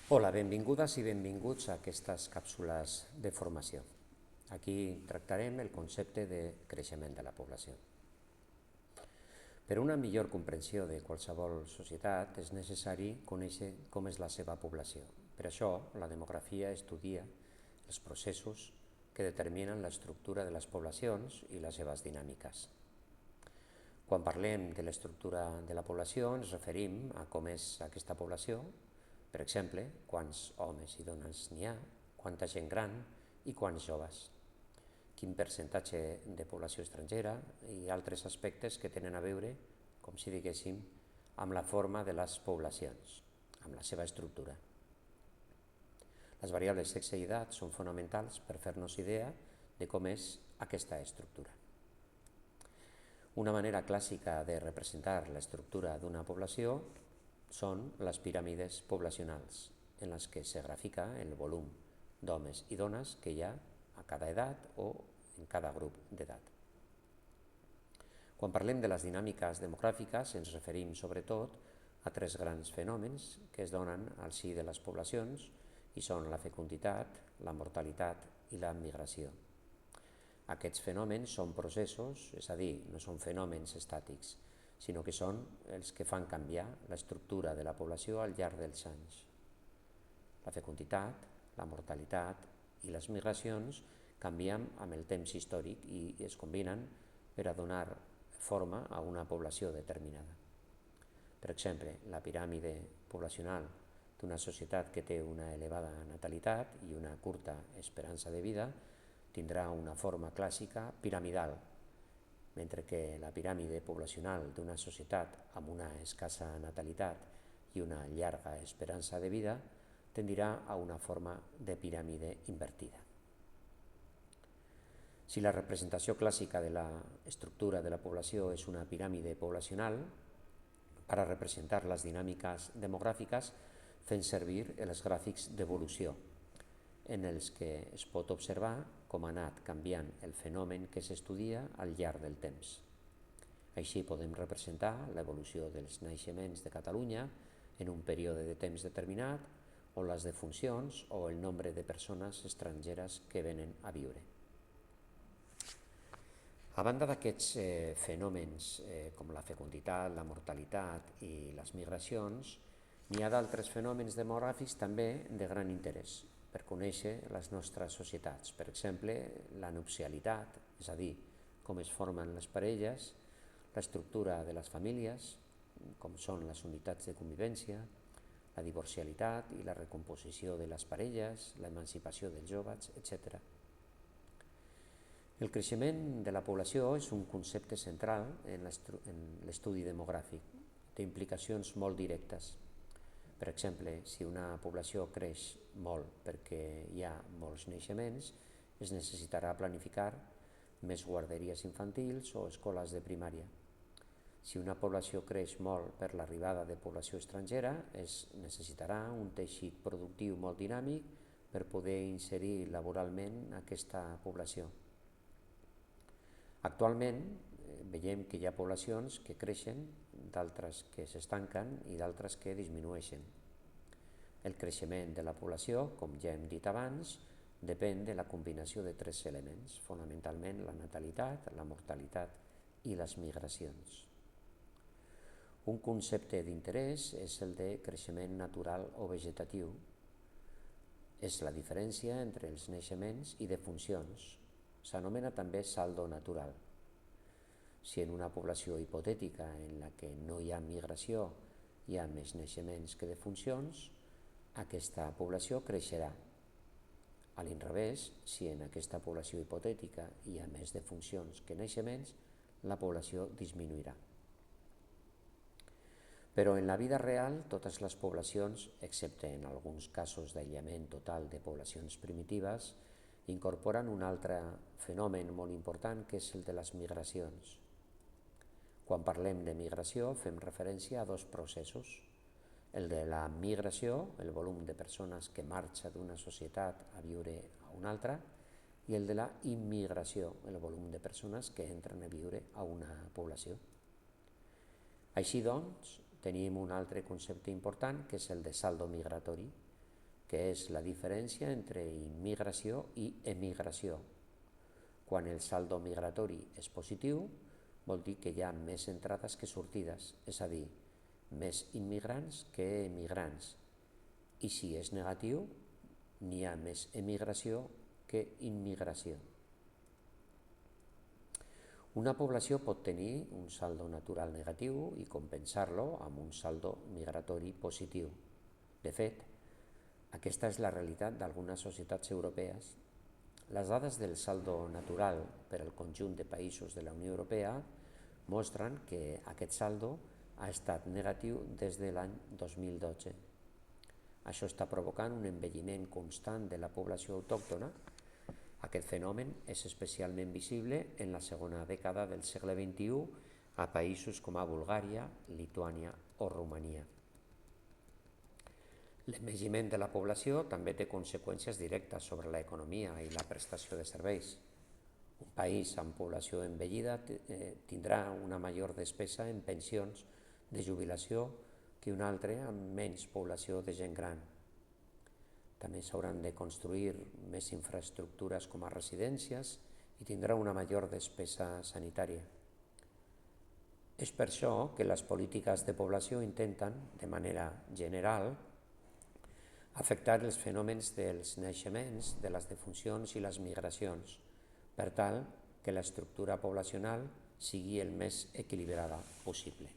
Hola, benvingudes i benvinguts a aquestes càpsules de formació. Aquí tractarem el concepte de creixement de la població. Per una millor comprensió de qualsevol societat és necessari conèixer com és la seva població. Per això, la demografia estudia els processos que determinen l'estructura de les poblacions i les seves dinàmiques. Quan parlem de l'estructura de la població ens referim a com és aquesta població, per exemple, quants homes i dones n'hi ha, quanta gent gran i quants joves, quin percentatge de població estrangera i altres aspectes que tenen a veure, com si diguéssim, amb la forma de les poblacions, amb la seva estructura. Les variables sexe i edat són fonamentals per fer-nos idea de com és aquesta estructura. Una manera clàssica de representar l'estructura d'una població són les piràmides poblacionals, en les que se grafica el volum d'homes i dones que hi ha a cada edat o en cada grup d'edat. Quan parlem de les dinàmiques demogràfiques ens referim sobretot a tres grans fenòmens que es donen al si de les poblacions i són la fecunditat, la mortalitat i la migració. Aquests fenòmens són processos, és a dir, no són fenòmens estàtics, sinó que són els que fan canviar l'estructura de la població al llarg dels anys. La fecunditat, la mortalitat i les migracions canvien amb el temps històric i es combinen per a donar forma a una població determinada. Per exemple, la piràmide poblacional d'una societat que té una elevada natalitat i una curta esperança de vida tindrà una forma clàssica piramidal, mentre que la piràmide poblacional d'una societat amb una escassa natalitat i una llarga esperança de vida tendirà a una forma de piràmide invertida. Si la representació clàssica de l'estructura de la població és una piràmide poblacional, per a representar les dinàmiques demogràfiques fem servir els gràfics d'evolució, en els que es pot observar com ha anat canviant el fenomen que s'estudia al llarg del temps. Així podem representar l'evolució dels naixements de Catalunya en un període de temps determinat o les defuncions o el nombre de persones estrangeres que venen a viure. A banda d'aquests fenòmens com la fecunditat, la mortalitat i les migracions, n'hi ha d'altres fenòmens demogràfics també de gran interès per conèixer les nostres societats. Per exemple, la nupcialitat, és a dir, com es formen les parelles, l'estructura de les famílies, com són les unitats de convivència, la divorcialitat i la recomposició de les parelles, l'emancipació dels joves, etc. El creixement de la població és un concepte central en l'estudi demogràfic. Té implicacions molt directes. Per exemple, si una població creix molt perquè hi ha molts naixements, es necessitarà planificar més guarderies infantils o escoles de primària. Si una població creix molt per l'arribada de població estrangera, es necessitarà un teixit productiu molt dinàmic per poder inserir laboralment aquesta població. Actualment veiem que hi ha poblacions que creixen, d'altres que s'estanquen i d'altres que disminueixen. El creixement de la població, com ja hem dit abans, depèn de la combinació de tres elements, fonamentalment la natalitat, la mortalitat i les migracions. Un concepte d'interès és el de creixement natural o vegetatiu. És la diferència entre els naixements i defuncions. S'anomena també saldo natural. Si en una població hipotètica en la que no hi ha migració hi ha més naixements que defuncions, aquesta població creixerà. A l'inrevés, si en aquesta població hipotètica hi ha més defuncions que naixements, la població disminuirà. Però en la vida real, totes les poblacions, excepte en alguns casos d'aïllament total de poblacions primitives, incorporen un altre fenomen molt important que és el de les migracions. Quan parlem de migració fem referència a dos processos. El de la migració, el volum de persones que marxa d'una societat a viure a una altra, i el de la immigració, el volum de persones que entren a viure a una població. Així doncs, tenim un altre concepte important que és el de saldo migratori. que és la diferència entre immigració i emigració. Quan el saldo migratori és positiu, vol dir que hi ha més entrades que sortides, és a dir, més immigrants que emigrants. I si és negatiu, n'hi ha més emigració que immigració. Una població pot tenir un saldo natural negatiu i compensar-lo amb un saldo migratori positiu. De fet, aquesta és la realitat d'algunes societats europees. Les dades del saldo natural per al conjunt de països de la Unió Europea mostren que aquest saldo ha estat negatiu des de l'any 2012. Això està provocant un envelliment constant de la població autòctona. Aquest fenomen és especialment visible en la segona dècada del segle XXI a països com a Bulgària, Lituània o Romania. L'envelliment de la població també té conseqüències directes sobre l'economia i la prestació de serveis. Un país amb població envellida tindrà una major despesa en pensions de jubilació que un altre amb menys població de gent gran. També s'hauran de construir més infraestructures com a residències i tindrà una major despesa sanitària. És per això que les polítiques de població intenten, de manera general, afectar els fenòmens dels naixements, de les defuncions i les migracions, per tal que l'estructura poblacional sigui el més equilibrada possible.